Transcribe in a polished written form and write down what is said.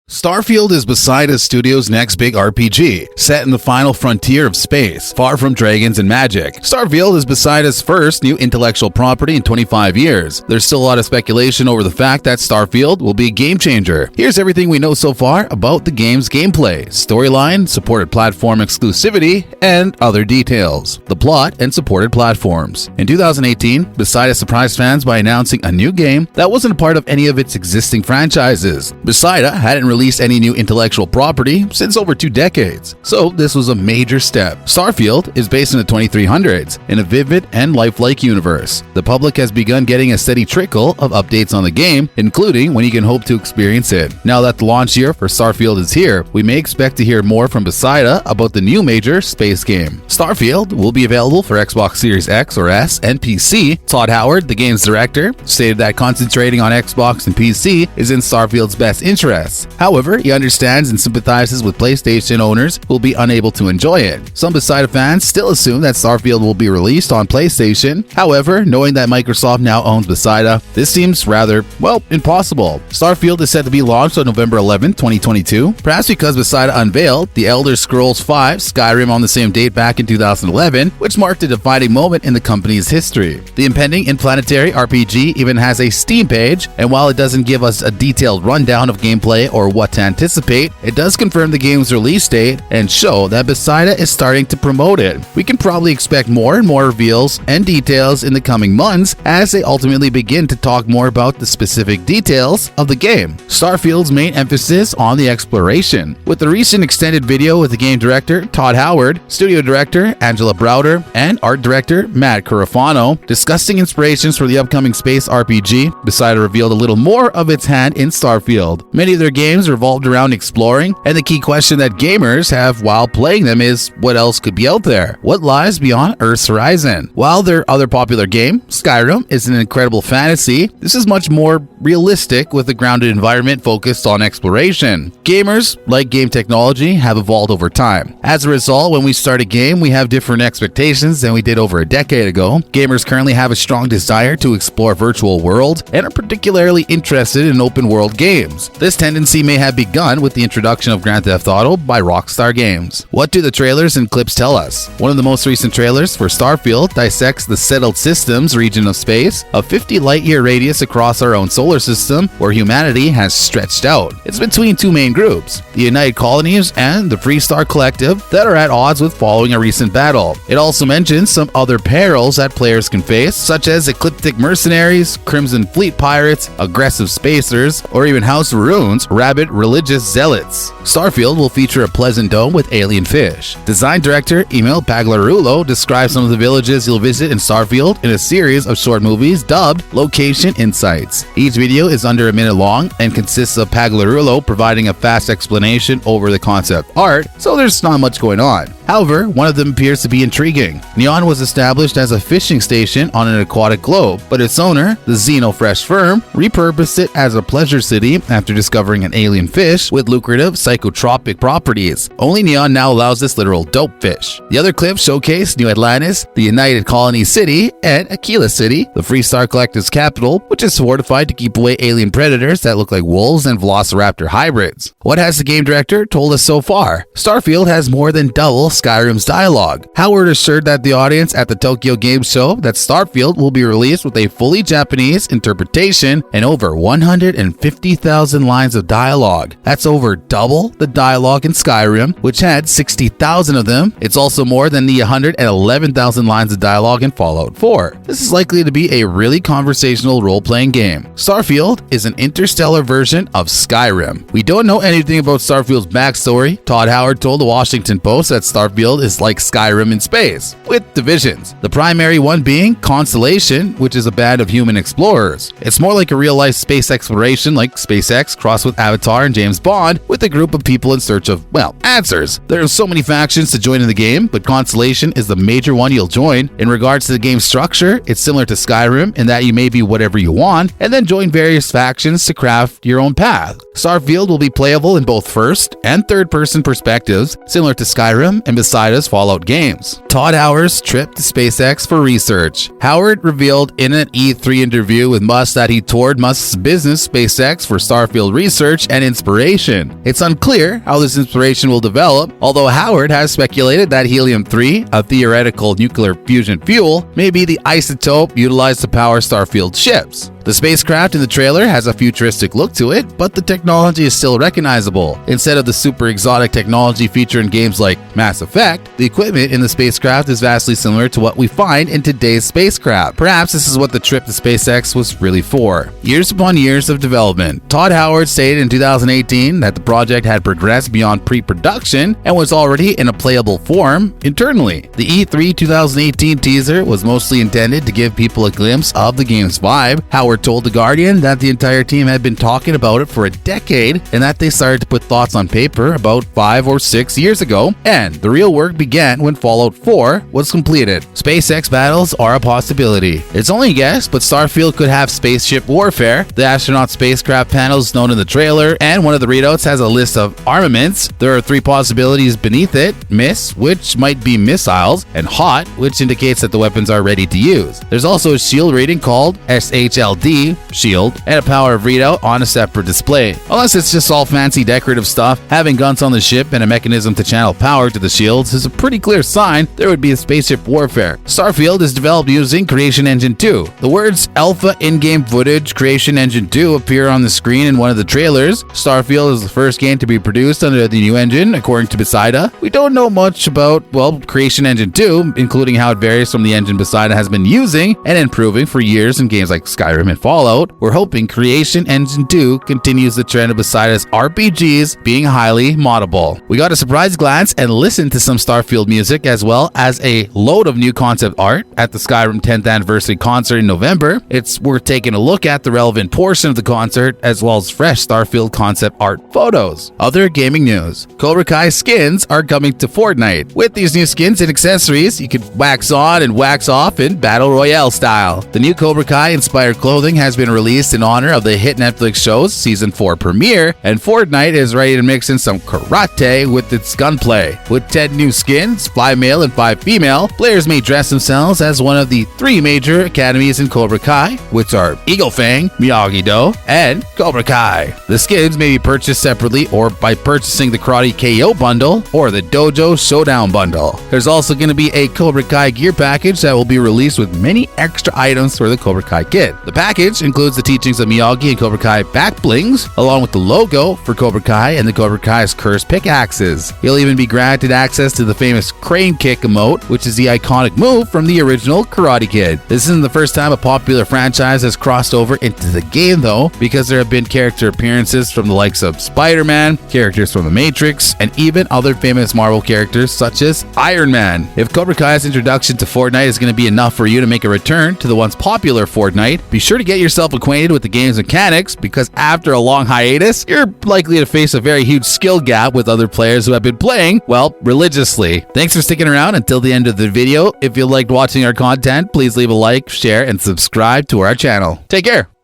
Starfield is Bethesda Studios' next big RPG, set in the final frontier of space, far from dragons and magic. Starfield is Bethesda's first new intellectual property in 25 years. There's still a lot of speculation over the fact that Starfield will be a game changer. Here's everything we know so far about the game's gameplay, storyline, supported platform exclusivity, and other details. The plot and supported platforms. In 2018, Bethesda surprised fans by announcing a new game that wasn't a part of any of its existing franchises. Bethesda hadn't released any new intellectual property since over 2 decades, so this was a major step. Starfield is based in the 2300s, in a vivid and lifelike universe. The public has begun getting a steady trickle of updates on the game, including when you can hope to experience it. Now that the launch year for Starfield is here, we may expect to hear more from Bethesda about the new major space game. Starfield will be available for Xbox Series X or S and PC. Todd Howard, the game's director, stated that concentrating on Xbox and PC is in Starfield's best interests. However, he understands and sympathizes with PlayStation owners who will be unable to enjoy it. Some Bethesda fans still assume that Starfield will be released on PlayStation. However, knowing that Microsoft now owns Bethesda, this seems rather, impossible. Starfield is set to be launched on November 11, 2022, perhaps because Bethesda unveiled The Elder Scrolls V Skyrim on the same date back in 2011, which marked a defining moment in the company's history. The impending interplanetary RPG even has a Steam page, and while it doesn't give us a detailed rundown of gameplay or what to anticipate, it does confirm the game's release date and show that Bethesda is starting to promote it. We can probably expect more and more reveals and details in the coming months as they ultimately begin to talk more about the specific details of the game. Starfield's main emphasis on the exploration, with the recent extended video with the game director Todd Howard, studio director Angela Browder, and art director Matt Carafano discussing inspirations for the upcoming space RPG. Bethesda revealed a little more of its hand in Starfield. Many of their games revolved around exploring, and the key question that gamers have while playing them is, what else could be out there? What lies beyond Earth's horizon? While their other popular game, Skyrim, is an incredible fantasy, this is much more realistic with a grounded environment focused on exploration. Gamers, like game technology, have evolved over time. As a result, when we start a game, we have different expectations than we did over a decade ago. Gamers currently have a strong desire to explore virtual worlds and are particularly interested in open world games. This tendency may have begun with the introduction of Grand Theft Auto by Rockstar Games. What do the trailers and clips tell us? One of the most recent trailers for Starfield dissects the settled systems region of space, a 50 light-year radius across our own solar system where humanity has stretched out. It's between 2 main groups, the United Colonies and the Freestar Collective, that are at odds with following a recent battle. It also mentions some other perils that players can face, such as ecliptic mercenaries, Crimson Fleet pirates, aggressive spacers, or even House of Runes, rabid religious zealots. Starfield will feature a pleasant dome with alien fish. Design director Emil Paglarulo describes some of the villages you'll visit in Starfield in a series of short movies dubbed Location Insights. Each video is under a minute long and consists of Paglarulo providing a fast explanation over the concept art, so there's not much going on. However, one of them appears to be intriguing. Neon was established as a fishing station on an aquatic globe, but its owner, the Xenofresh firm, repurposed it as a pleasure city after discovering an alien fish with lucrative psychotropic properties. Only Neon now allows this literal dope fish. The other clips showcase New Atlantis, the United Colony City, and Aquila City, the Freestar Collective's capital, which is fortified to keep away alien predators that look like wolves and velociraptor hybrids. What has the game director told us so far? Starfield has more than double Skyrim's dialogue. Howard assured that the audience at the Tokyo Game Show that Starfield will be released with a fully Japanese interpretation and over 150,000 lines of dialogue. That's over double the dialogue in Skyrim, which had 60,000 of them. It's also more than the 111,000 lines of dialogue in Fallout 4. This is likely to be a really conversational role-playing game. Starfield is an interstellar version of Skyrim. We don't know anything about Starfield's backstory. Todd Howard told the Washington Post that Starfield is like Skyrim in space, with divisions. The primary one being Constellation, which is a band of human explorers. It's more like a real-life space exploration like SpaceX crossed with Avatar and James Bond, with a group of people in search of, answers. There are so many factions to join in the game, but Constellation is the major one you'll join. In regards to the game's structure, it's similar to Skyrim in that you may be whatever you want, and then join various factions to craft your own path. Starfield will be playable in both first and third-person perspectives, similar to Skyrim, and Bethesda's Fallout games. Todd Howard's trip to SpaceX for research. Howard revealed in an E3 interview with Musk that he toured Musk's business SpaceX for Starfield research and inspiration. It's unclear how this inspiration will develop, although Howard has speculated that helium-3, a theoretical nuclear fusion fuel, may be the isotope utilized to power Starfield ships. The spacecraft in the trailer has a futuristic look to it, but the technology is still recognizable. Instead of the super exotic technology featured in games like Mass Effect, the equipment in the spacecraft is vastly similar to what we find in today's spacecraft. Perhaps this is what the trip to SpaceX was really for. Years upon years of development. Todd Howard stated in 2018 that the project had progressed beyond pre-production and was already in a playable form internally. The E3 2018 teaser was mostly intended to give people a glimpse of the game's vibe. Howard told The Guardian that the entire team had been talking about it for a decade and that they started to put thoughts on paper about 5 or 6 years ago, and the real work began when Fallout 4 was completed. SpaceX battles are a possibility. It's only a guess, but Starfield could have spaceship warfare. The astronaut spacecraft panel is known in the trailer, and one of the readouts has a list of armaments. There are 3 possibilities beneath it: Miss, which might be missiles, and Hot, which indicates that the weapons are ready to use. There's also a shield rating called SHLD, shield, and a power readout on a separate display. Unless it's just all fancy decorative stuff, having guns on the ship and a mechanism to channel power to the shields is a pretty clear sign there would be a spaceship warfare. Starfield is developed using Creation Engine 2. The words Alpha in-game footage Creation Engine 2 appear on the screen in one of the trailers. Starfield is the first game to be produced under the new engine, according to Bethesda. We don't know much about, Creation Engine 2, including how it varies from the engine Bethesda has been using and improving for years in games like Skyrim and Fallout. We're hoping Creation Engine 2 continues the trend of Bethesda's RPGs being highly moddable. We got a surprise glance and listened to some Starfield music as well as a load of new concept art at the Skyrim 10th anniversary concert in November. It's worth taking a look at the relevant portion of the concert as well as fresh Starfield concept art photos. Other gaming news. Cobra Kai skins are coming to Fortnite. With these new skins and accessories, you can wax on and wax off in Battle Royale style. The new Cobra Kai inspired clothing has been released in honor of the hit Netflix show's Season 4 premiere, and Fortnite is ready to mix in some karate with its gunplay. With 10 new skins, 5 male and 5 female, players may dress themselves as one of the 3 major academies in Cobra Kai, which are Eagle Fang, Miyagi-Do, and Cobra Kai. The skins may be purchased separately or by purchasing the Karate KO bundle or the Dojo Showdown bundle. There's also going to be a Cobra Kai gear package that will be released with many extra items for the Cobra Kai kit. The package includes the teachings of Miyagi and Cobra Kai back blings, along with the logo for Cobra Kai and the Cobra Kai's cursed pickaxes. You'll even be granted access to the famous crane kick emote, which is the iconic move from the original Karate Kid. This isn't the first time a popular franchise has crossed over into the game though, because there have been character appearances from the likes of Spider-Man, characters from The Matrix, and even other famous Marvel characters such as Iron Man. If Cobra Kai's introduction to Fortnite is going to be enough for you to make a return to the once popular Fortnite, be sure to get yourself acquainted with the game's mechanics, because after a long hiatus, you're likely to face a very huge skill gap with other players who have been playing, religiously. Thanks for sticking around until the end of the video. If you liked watching our content, please leave a like, share, and subscribe to our channel. Take care.